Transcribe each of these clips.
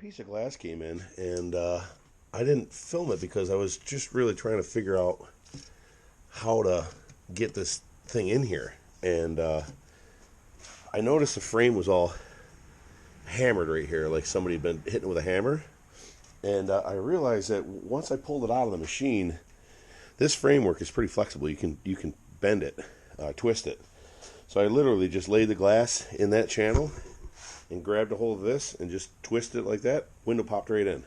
piece of glass came in, and I didn't film it because I was just really trying to figure out how to get this thing in here. And I noticed the frame was all hammered right here, like somebody had been hitting it with a hammer. And I realized that once I pulled it out of the machine, this framework is pretty flexible. You can bend it, twist it. So I literally just laid the glass in that channel and grabbed a hold of this and just twisted it like that. Window popped right in.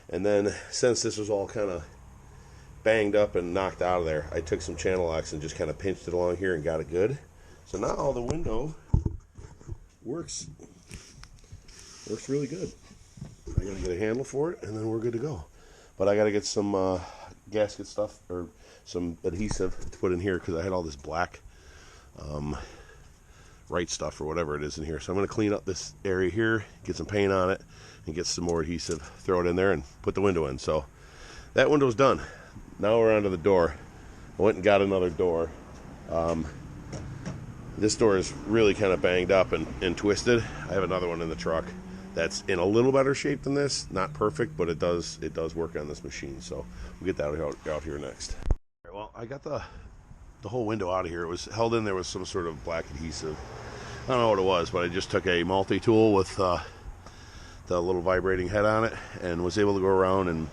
And then since this was all kind of banged up and knocked out of there, I took some channel locks and just kind of pinched it along here and got it good. So now the window works really good. I gotta get a handle for it and then we're good to go. But I gotta get some gasket stuff or some adhesive to put in here because I had all this black right stuff or whatever it is in here. So I'm going to clean up this area here, get some paint on it, and get some more adhesive, throw it in there, and put the window in. So that window's done. Now we're onto the door. I went and got another door. This door is really kind of banged up and twisted. I have another one in the truck that's in a little better shape than this. Not perfect, but it does work on this machine. So we'll get that out here next. All right, well, I got the whole window out of here. It was held in there with some sort of black adhesive. I don't know what it was, but I just took a multi-tool with the little vibrating head on it and was able to go around and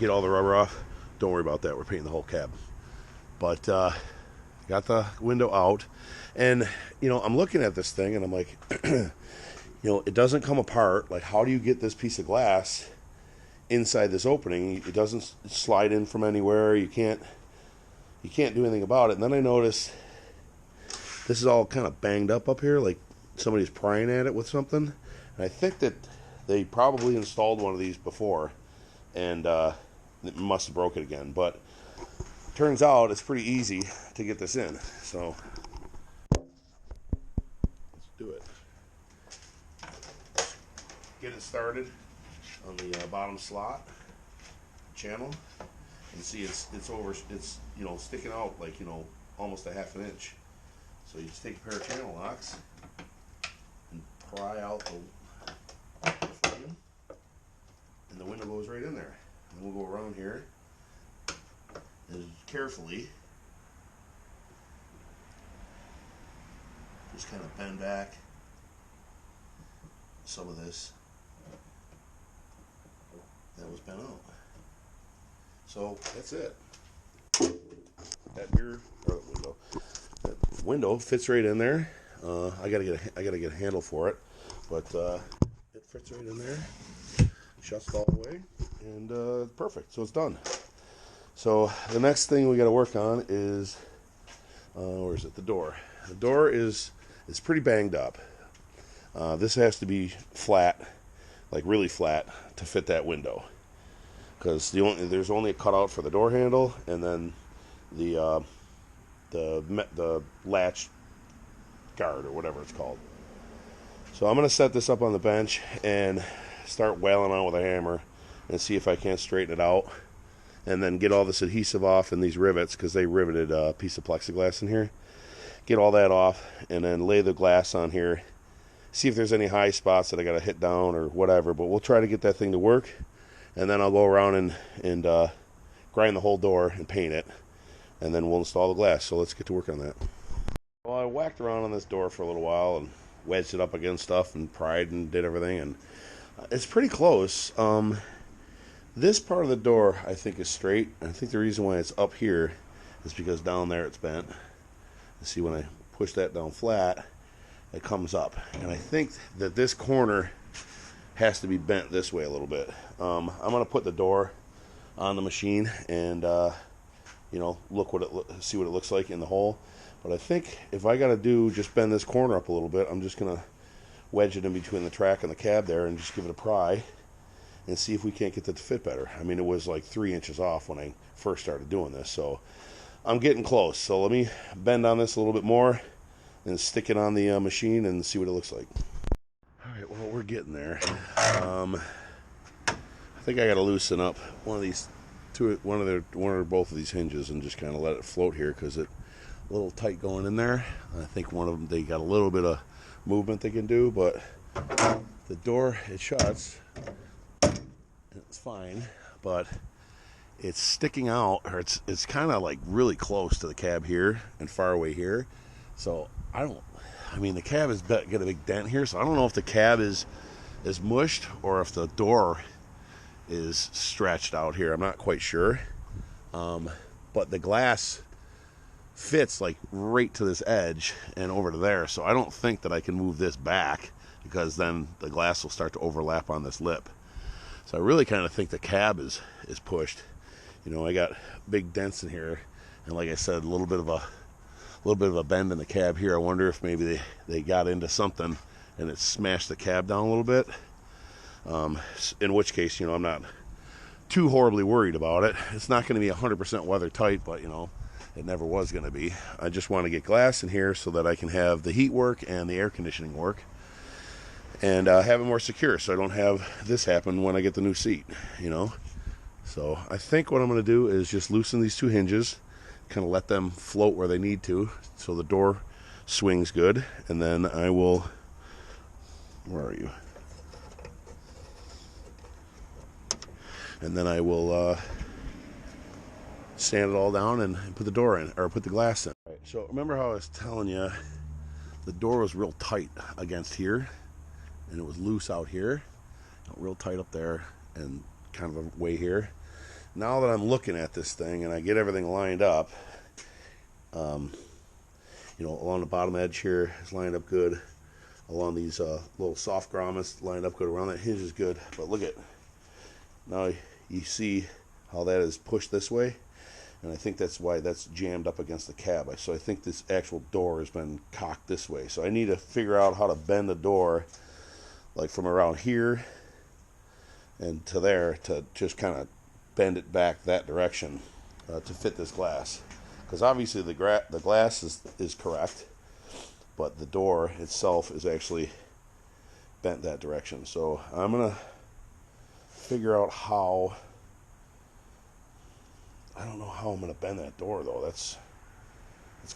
get all the rubber off. Don't worry about that. We're painting the whole cab. But got the window out, and I'm looking at this thing and I'm like, it doesn't come apart. Like, how do you get this piece of glass inside this opening? It doesn't slide in from anywhere. You can't do anything about it. And then I notice this is all kind of banged up here, like somebody's prying at it with something. And I think that they probably installed one of these before, and it must have broke it again. But turns out it's pretty easy to get this in. So let's do it. Get it started on the bottom slot channel, and see it's sticking out like almost a half an inch. So you just take a pair of channel locks and pry out the frame, and the window goes right in there. And we'll go around here and carefully just kind of bend back some of this that was bent out. So that's it. That mirror or the window. That window fits right in there. I gotta get a handle for it, but it fits right in there. Shuts it all the way, and perfect. So it's done. So the next thing we got to work on is where is it? The door. The door is pretty banged up. This has to be flat, like really flat, to fit that window. Because there's only a cutout for the door handle, and then the latch guard or whatever it's called. So I'm gonna set this up on the bench and start wailing on with a hammer and see if I can't straighten it out, and then get all this adhesive off and these rivets, because they riveted a piece of plexiglass in here. Get all that off and then lay the glass on here, see if there's any high spots that I gotta hit down or whatever, but we'll try to get that thing to work. And then I'll go around and grind the whole door and paint it, and then we'll install the glass. So let's get to work on that. Well, I whacked around on this door for a little while and wedged it up against stuff and pried and did everything, and it's pretty close. This part of the door I think is straight. I think the reason why it's up here is because down there it's bent. You see, when I push that down flat, it comes up, and I think that this corner has to be bent this way a little bit. I'm gonna put the door on the machine and see what it looks like in the hole. But I think if I gotta just bend this corner up a little bit, I'm just gonna wedge it in between the track and the cab there and just give it a pry and see if we can't get that to fit better. I mean, it was like 3 inches off when I first started doing this, so I'm getting close. So let me bend on this a little bit more and stick it on the machine and see what it looks like. All right, well, we're getting there. I think I got to loosen up one or both of these hinges and just kind of let it float here, because it's a little tight going in there. I think one of them, they got a little bit of movement they can do, but the door, it shuts It's fine, but it's sticking out, or it's kind of like really close to the cab here and far away here. So I mean the cab has got a big dent here, so I don't know if the cab is mushed or if the door is stretched out here. I'm not quite sure. But the glass fits like right to this edge and over to there, so I don't think that I can move this back, because then the glass will start to overlap on this lip. So I really kind of think the cab is pushed. You know, I got big dents in here, and like I said, a little bit of a bend in the cab here. I wonder if maybe they got into something and it smashed the cab down a little bit. In which case, you know, I'm not too horribly worried about it. It's not going to be 100% weather tight, but you know, it never was going to be. I just want to get glass in here so that I can have the heat work and the air conditioning work, and have it more secure, so I don't have this happen when I get the new seat, you know. So I think what I'm going to do is just loosen these two hinges, kind of let them float where they need to, so the door swings good, and then I will, where are you? And then I will sand it all down and put the door in, or put the glass in. All right, so remember how I was telling you the door was real tight against here, and it was loose out here, real tight up there, and kind of a way here. Now that I'm looking at this thing and I get everything lined up, you know, along the bottom edge here is lined up good. Along these little soft grommets lined up good. Around that hinge is good. But look at, now you see how that is pushed this way, and I think that's why that's jammed up against the cab. So I think this actual door has been cocked this way. So I need to figure out how to bend the door, like from around here and to there, to just kind of bend it back that direction to fit this glass. Because obviously the glass is correct, but the door itself is actually bent that direction. So I'm going to figure out how. I don't know how I'm going to bend that door, though. It's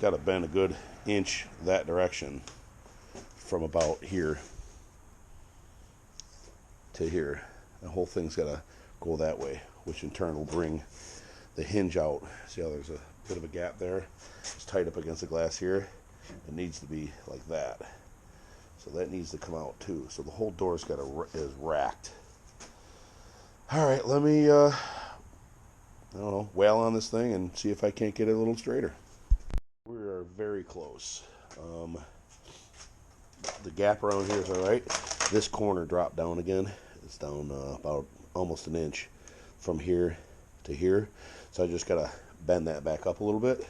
got to bend a good inch that direction from about here to here. The whole thing's got to go that way, which in turn will bring the hinge out. See how there's a bit of a gap there? It's tight up against the glass here. It needs to be like that. So that needs to come out too. So the whole door's is racked. All right, let me I don't know, wail on this thing and see if I can't get it a little straighter. We are very close. The gap around here is all right. This corner dropped down again. It's down about almost an inch from here to here. So I just gotta bend that back up a little bit.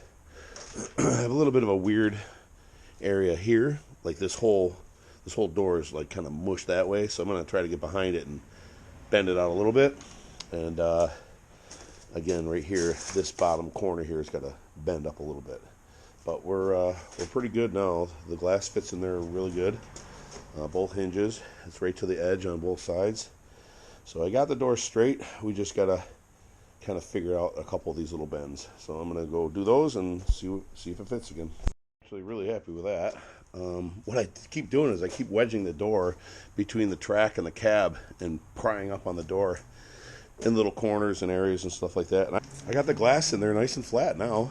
I have a little bit of a weird area here. Like this whole door is like kind of mushed that way. So I'm gonna try to get behind it and bend it out a little bit. And again, right here, this bottom corner here has got to bend up a little bit. But we're pretty good now. The glass fits in there really good. Both hinges. It's right to the edge on both sides. So I got the door straight. We just got to kind of figure out a couple of these little bends. So I'm going to go do those and see if it fits again. Actually really happy with that. What I keep doing is I keep wedging the door between the track and the cab and prying up on the door in little corners and areas and stuff like that. And I got the glass in there nice and flat now.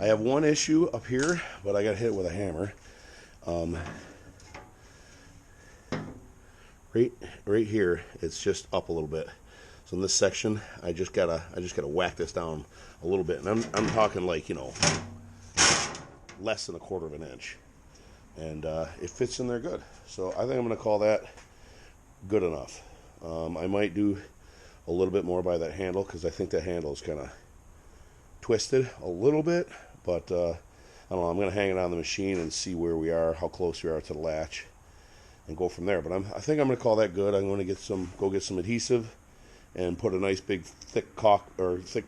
I have one issue up here, but I got hit with a hammer. Right here, it's just up a little bit. So in this section, I just gotta whack this down a little bit, and I'm talking like, you know, less than 1/4 of an inch, and it fits in there good. So I think I'm gonna call that good enough. I might do a little bit more by that handle, because I think that handle is kind of twisted a little bit, but I don't know. I'm going to hang it on the machine and see where we are, how close we are to the latch, and go from there. But I think I'm going to call that good. I'm going to go get some adhesive and put a nice big thick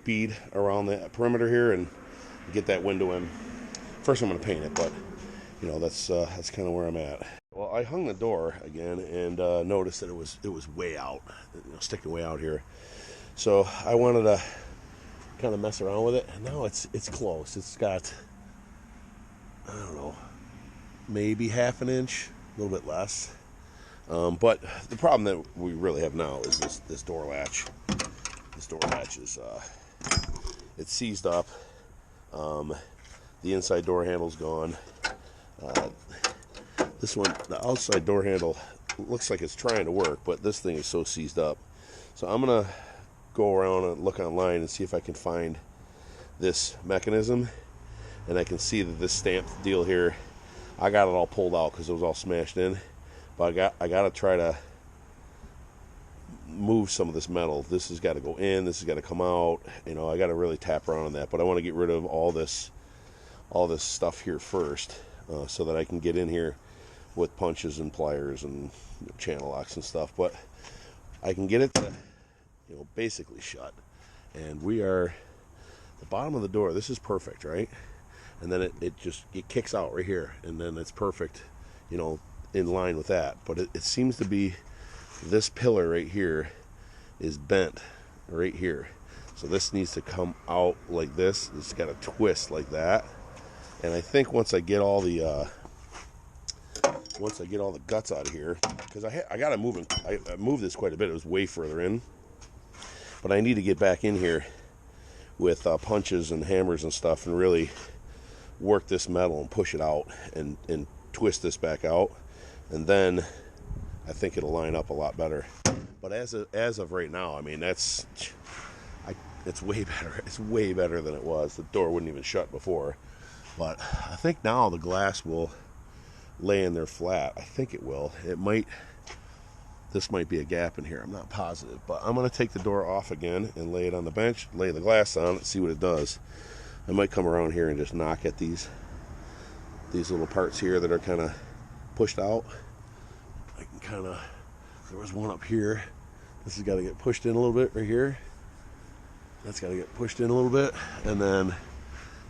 bead around the perimeter here and get that window in. First I'm going to paint it, but you know, that's kind of where I'm at. Well, I hung the door again and noticed that it was way out, you know, sticking way out here. So I wanted to kind of mess around with it, and now it's close. It's got, I don't know, maybe 1/2 inch, a little bit less. But the problem that we really have now is this door latch. This door latch is it's seized up. The inside door handle's gone. This one, the outside door handle, looks like it's trying to work, but this thing is so seized up. So I'm gonna go around and look online and see if I can find this mechanism, and I can see that this stamped deal here, I got it all pulled out because it was all smashed in, but I got to try to move some of this metal. This has got to go in, this has got to come out, you know. I got to really tap around on that, but I want to get rid of all this stuff here first, so that I can get in here with punches and pliers and channel locks and stuff. But I can get it to, you know, basically shut, and we are the bottom of the door. This is perfect, right? And then it kicks out right here, and then it's perfect, you know, in line with that. But it seems to be this pillar right here is bent right here, so this needs to come out like this. It's got to twist like that. And I think once I get all the guts out of here, because I got to move it. I moved this quite a bit. It was way further in, but I need to get back in here with punches and hammers and stuff and really work this metal and push it out and twist this back out, and then I think it'll line up a lot better. But as of right now, I mean, it's way better. It's way better than it was. The door wouldn't even shut before. But I think now the glass will lay in there flat. I think it will. This might be a gap in here. I'm not positive. But I'm going to take the door off again and lay it on the bench, lay the glass on it, see what it does. I might come around here and just knock at these little parts here that are kind of pushed out. I can kind of, there was one up here. This has got to get pushed in a little bit right here. That's got to get pushed in a little bit. And then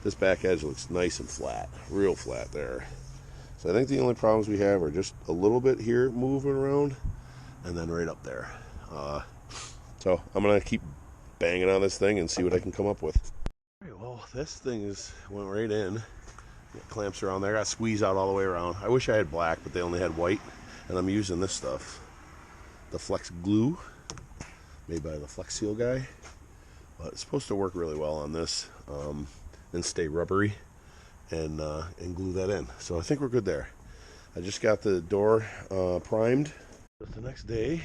this back edge looks nice and flat, real flat there. So I think the only problems we have are just a little bit here moving around, and then right up there. So I'm gonna keep banging on this thing and see what I can come up with. All right, well, this thing went right in. Got clamps around there. Got squeezed out all the way around. I wish I had black, but they only had white, and I'm using this stuff, the Flex glue, made by the Flex Seal guy. But it's supposed to work really well on this. And stay rubbery, and glue that in. So I think we're good there. I just got the door primed. But the next day,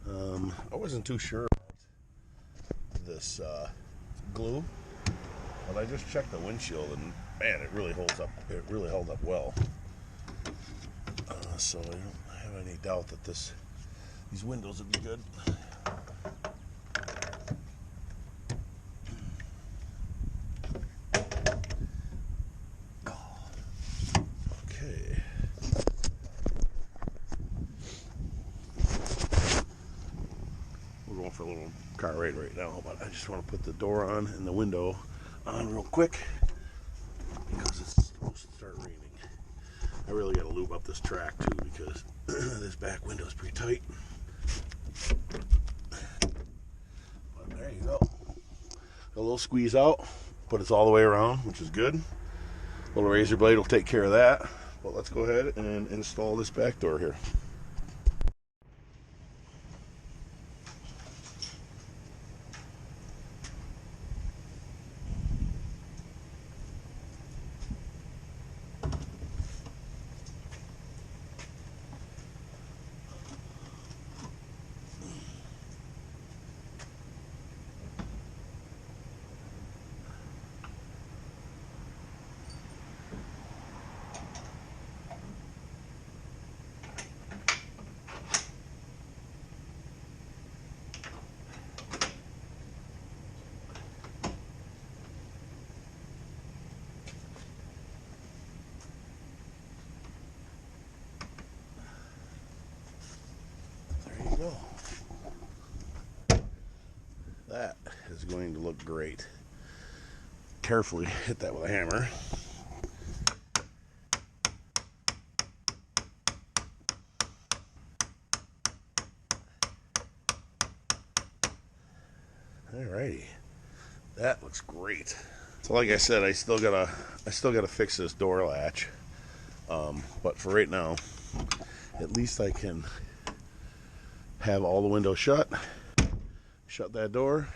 I wasn't too sure about this glue, but I just checked the windshield, and man, it really holds up. It really held up well. So I don't have any doubt that these windows would be good. For a little car ride right now, but I just want to put the door on and the window on real quick because it's supposed to start raining. I really got to lube up this track too because this back window is pretty tight. But there you go. A little squeeze out, but it's all the way around, which is good. A little razor blade will take care of that. But let's go ahead and install this back door here. Go. That is going to look great. Carefully hit that with a hammer. Alrighty, that looks great. So like I said, I still gotta fix this door latch. But for right now, at least I can have all the windows shut, shut that door,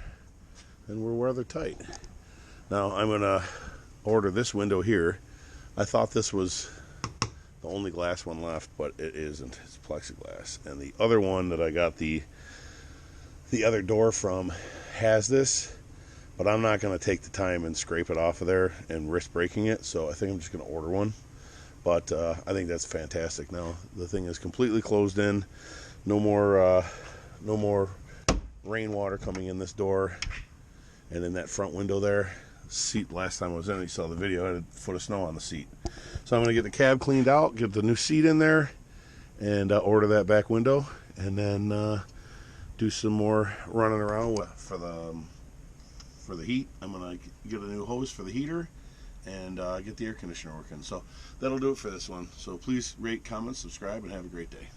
and we're weather tight. Now I'm gonna order this window here. I thought this was the only glass one left, but it isn't. It's plexiglass. And the other one that I got the other door from has this, but I'm not going to take the time and scrape it off of there and risk breaking it, so I think I'm just going to order one. But I think that's fantastic. Now the thing is completely closed in. No more rainwater coming in this door and in that front window there. Seat, last time I was in, you saw the video, I had a foot of snow on the seat. So I'm going to get the cab cleaned out, get the new seat in there, and order that back window, and then do some more running around for the heat. I'm going to get a new hose for the heater and get the air conditioner working. So that'll do it for this one. So please rate, comment, subscribe, and have a great day.